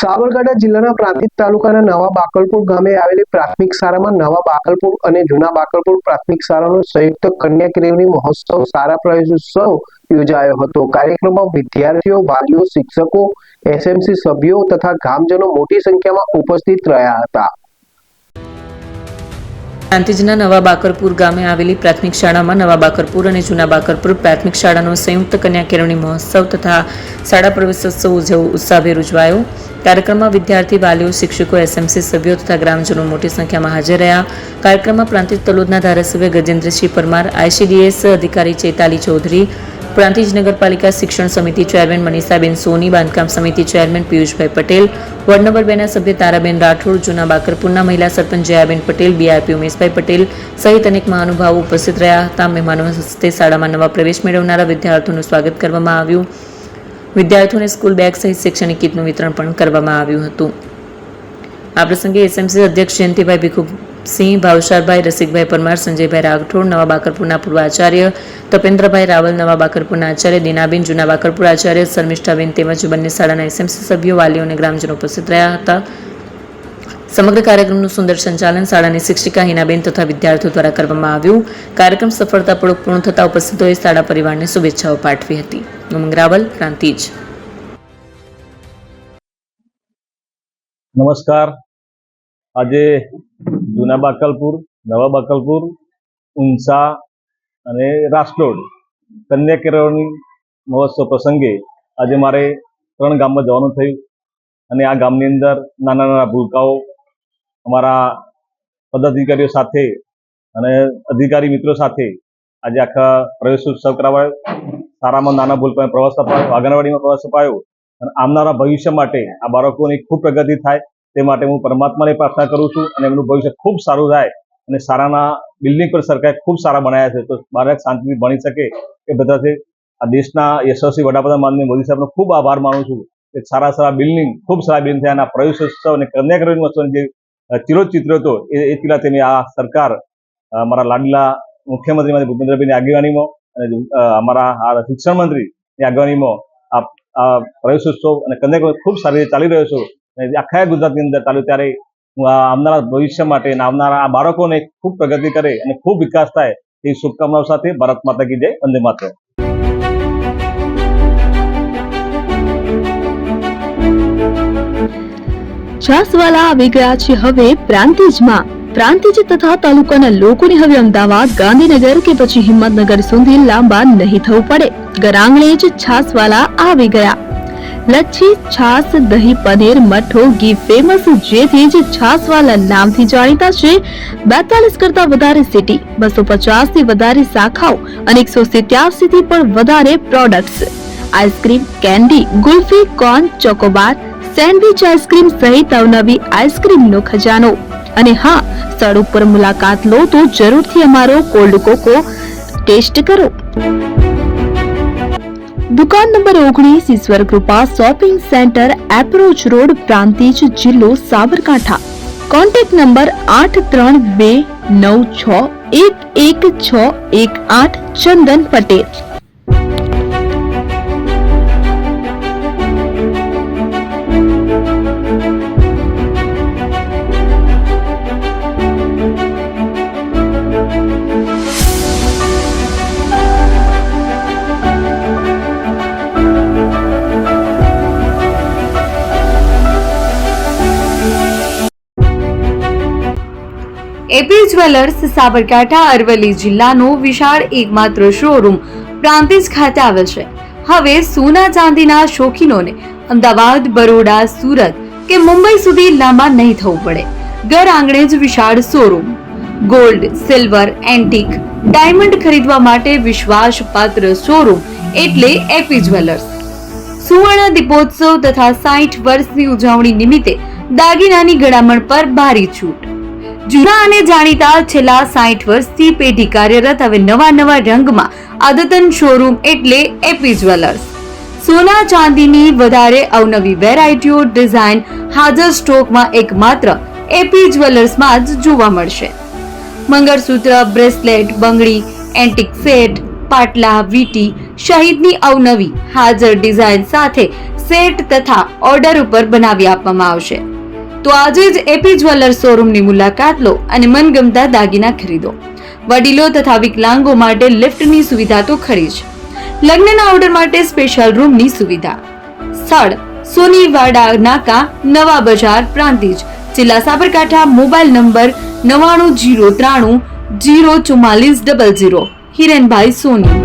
સાબરકાંઠા જિલ્લાના પ્રાંતિજ તાલુકાના નવા બાકલપુર ગામે આવેલી પ્રાથમિક શાળામાં નવા બાકલપુર અને જૂના બાકલપુર પ્રાથમિક શાળાનો સંયુક્ત કન્યા કેળવણી મહોત્સવ સારા પ્રવેશોત્સવ યોજાયો હતો। કાર્યક્રમમાં વિદ્યાર્થીઓ, વાલીઓ, શિક્ષકો, એસએમસી સભ્યો તથા ગામજનો મોટી સંખ્યામાં ઉપસ્થિત રહ્યા હતા। પ્રાંતિજના નવા બાકરપુર ગામે આવેલી પ્રાથમિક શાળામાં નવા બાકરપુર અને જૂના બાકરપુર પ્રાથમિક શાળાનો સંયુક્ત કન્યા કેળવણી મહોત્સવ તથા શાળા પ્રવેશોત્સવ ઉત્સાહભેર ઉજવાયો। કાર્યક્રમમાં વિદ્યાર્થી, વાલીઓ, શિક્ષકો, એસએમસી સભ્યો તથા ગ્રામજનો મોટી સંખ્યામાં હાજર રહ્યા। કાર્યક્રમમાં પ્રાંતિજ તલોદના ધારાસભ્ય ગજેન્દ્રસિંહ પરમાર, આઈસીડીએસ અધિકારી ચૈતાલી ચૌધરી, પ્રાંતિજ નગરપાલિકા શિક્ષણ સમિતિ ચેરમેન મનીષાબેન સોની, બાંધકામ સમિતિ ચેરમેન પિયુષભાઈ પટેલ, વોર્ડ નંબર 2 ના સભ્ય તારાબેન રાઠોડ, જૂના બાકરપુરના મહિલા સરપંચ જયાબેન પટેલ, બીઆરપી ઉમેશભાઈ પટેલ સહિત અનેક મહાનુભાવો ઉપસ્થિત રહ્યા હતા। મહેમાનો હસ્તે શાળામાં નવા પ્રવેશ મેળવનારા વિદ્યાર્થીઓનું સ્વાગત કરવામાં આવ્યું। વિદ્યાર્થીઓને સ્કૂલ બેગ સહિત શૈક્ષણિક કીટનું વિતરણ પણ કરવામાં આવ્યું હતું। આ પ્રસંગે એસએમસી અધ્યક્ષ જયંતિભાઈ ભીખુસિંહ, ભાવસારભાઈ, રસિકભાઈ પરમાર, સંજયભાઈ રાઠોડ, નવા બાકરપુરના પૂર્વ આચાર્ય તપેન્દ્રભાઈ રાવલ, નવા બાકરપુરના આચાર્ય દીનાબેન, જૂના બાકરપુર આચાર્ય શર્મિષ્ઠાબેન તેમજ બંને શાળાના એસએમસી સભ્યો, વાલીઓ અને ગ્રામજનો ઉપસ્થિત રહ્યા હતા। સમગ્ર કાર્યક્રમનું સુંદર સંચાલન શાળાની શિક્ષિકા હિનાબેન તથા વિદ્યાર્થીઓ દ્વારા કરવામાં આવ્યું। કાર્યક્રમ સફળતાપૂર્વક પૂર્ણ થતા ઉપસ્થિતોએ શાળા પરિવારને શુભેચ્છાઓ પાઠવી હતી। ઉમંગ રાવલ, પ્રાંતિજ। નમસ્કાર। આજે જૂના બાકલપુર, નવા બાકલપુર, ઊંસા અને રાસલોડ કન્યા કેળવણી મહોત્સવ પ્રસંગે આજે મારે 3 ગામમાં જવાનું થયું અને આ ગામની અંદર નાના નાના ભૂલકાઓ અમારા પદાધિકારીઓ સાથે અને અધિકારી મિત્રો સાથે આજે આખા પ્રવેશોત્સવ કરાવાયો। શાળામાં નાના ભૂલકાઓને પ્રવાસ અપાયો, આંગણવાડીમાં પ્રવાસ અપાયો અને આવનારા ભવિષ્ય માટે આ બાળકોની ખૂબ પ્રગતિ થાય તે માટે હું પરમાત્માને પ્રાર્થના કરું છું અને એમનું ભવિષ્ય ખૂબ સારું થાય અને શાળાના બિલ્ડિંગ પણ સરકારે ખૂબ સારા બનાવ્યા છે, તો બાળક શાંતિથી ભણી શકે એ બધાથી આ દેશના યશસ્વી વડાપ્રધાન માનનીય મોદી સાહેબનો ખૂબ આભાર માનું છું કે સારા બિલ્ડિંગ, ખૂબ સારા બિલ્ડિંગ થયા અને આ પ્રવેશોત્સવ અને કન્યા કેળવણી મહોત્સવનો જે ચિરો હતો એ ચિરાતે આ સરકાર અમારા લાડલા મુખ્યમંત્રી ભૂપેન્દ્રભાઈની આગેવાનીમાં અને અમારા શિક્ષણ મંત્રીની આગેવાનીમાં આ પ્રવેશોત્સવ અને કન્યા કેળવણી ખૂબ સારી રીતે ચાલી રહ્યો છે અને આખા ગુજરાતની અંદર ચાલ્યું। ત્યારે હું આવનારા ભવિષ્ય માટે અને આવનારા આ બાળકોને ખૂબ પ્રગતિ કરે અને ખૂબ વિકાસ થાય એ શુભકામનાઓ સાથે ભારત માતા કી જય, વંદે માતરમ। છાસવાલા આવી ગયા છે હવે પ્રાંતિજમાં। પ્રાંતિજ તથા તાલુકાના લોકોને હવે અમદાવાદ, ગાંધીનગર કે પછી હિંમતનગર સુધી લાંબા નહીં થવું પડે। ઘર આંગણે જ છાસવાલા આવી ગયા। લચ્છી, છાસ, દહીં, પનીર, મઠ્ઠો, ઘી ફેમસ, જેથી જ છાસવાલા નામથી જાણીતા છે। 42 કરતા વધારે સિટી, 250 થી વધારે શાખાઓ અને 187 થી પણ વધારે products. Ice cream, candy, kulfi, corn, Chocobar, sandwich ice cream સહિત અવનવી આઈસ્ક્રીમનો ખજાનો। અને હા, સ્થળ ઉપર મુલાકાત લો તો જરૂરથી અમારો કોલ્ડ કોકો ટેસ્ટ કરો। દુકાન number 19, Ishwar Krupa shopping centre, approach road, Prantij, જિલ્લો Sabarkantha. Contact number 8329611618, Chandan Patel. AP jewellers Sabarkantha Aravalli જિલ્લાનો વિશાળ એકમાત્ર શોરૂમ પ્રાંતિજ ખાતે આવેલ છે। હવે સોના ચાંદીના શોખીનોને અમદાવાદ, બરોડા, સુરત કે મુંબઈ સુધી લાંબા નહીં થવું પડે। ઘર આંગણે જ વિશાળ showroom. Gold, silver, antique, diamond ખરીદવા માટે વિશ્વાસપાત્ર શોરૂમ એટલે એપી જ્વેલર્સ। સુવર્ણ દીપોત્સવ તથા 60 વર્ષની ઉજવણી નિમિત્તે દાગીનાની ગળામણ પર ભારી છૂટ। જૂના અને જાણીતા છેલ્લા 60 વર્ષથી પેઢી કાર્યરત હવે નવા રંગમાં અદ્યતન શોરૂમ એટલે એપી જ્વેલર્સ। સોના ચાંદીની વધારે અવનવી વેરાયટીઓ, ડિઝાઇન હાજર સ્ટોકમાં એકમાત્ર એપી જ્વેલર્સમાં જ જોવા મળશે। મંગળસૂત્ર, બ્રેસલેટ, બંગડી, એન્ટિક સેટ, પાટલા, વીટી સહિતની અવનવી હાજર ડિઝાઇન સાથે સેટ તથા ઓર્ડર ઉપર બનાવી આપવામાં આવશે. તો આજે જ એપી જ્વેલર્સ શોરૂમની મુલાકાત લો અને મનગમતા દાગીના ખરીદો. વડીલો તથા વિકલાંગો માટે લિફ્ટની સુવિધા તો ખરી જ. લગ્નના ઓર્ડર માટે સ્પેશિયલ રૂમની સુવિધા. સ્થળ સોનીવાડા નાકા, નવા બજાર, પ્રાંતિજ, જિલ્લા સાબરકાંઠા. Mobile number 9903004400. હિરેનભાઈ સોની.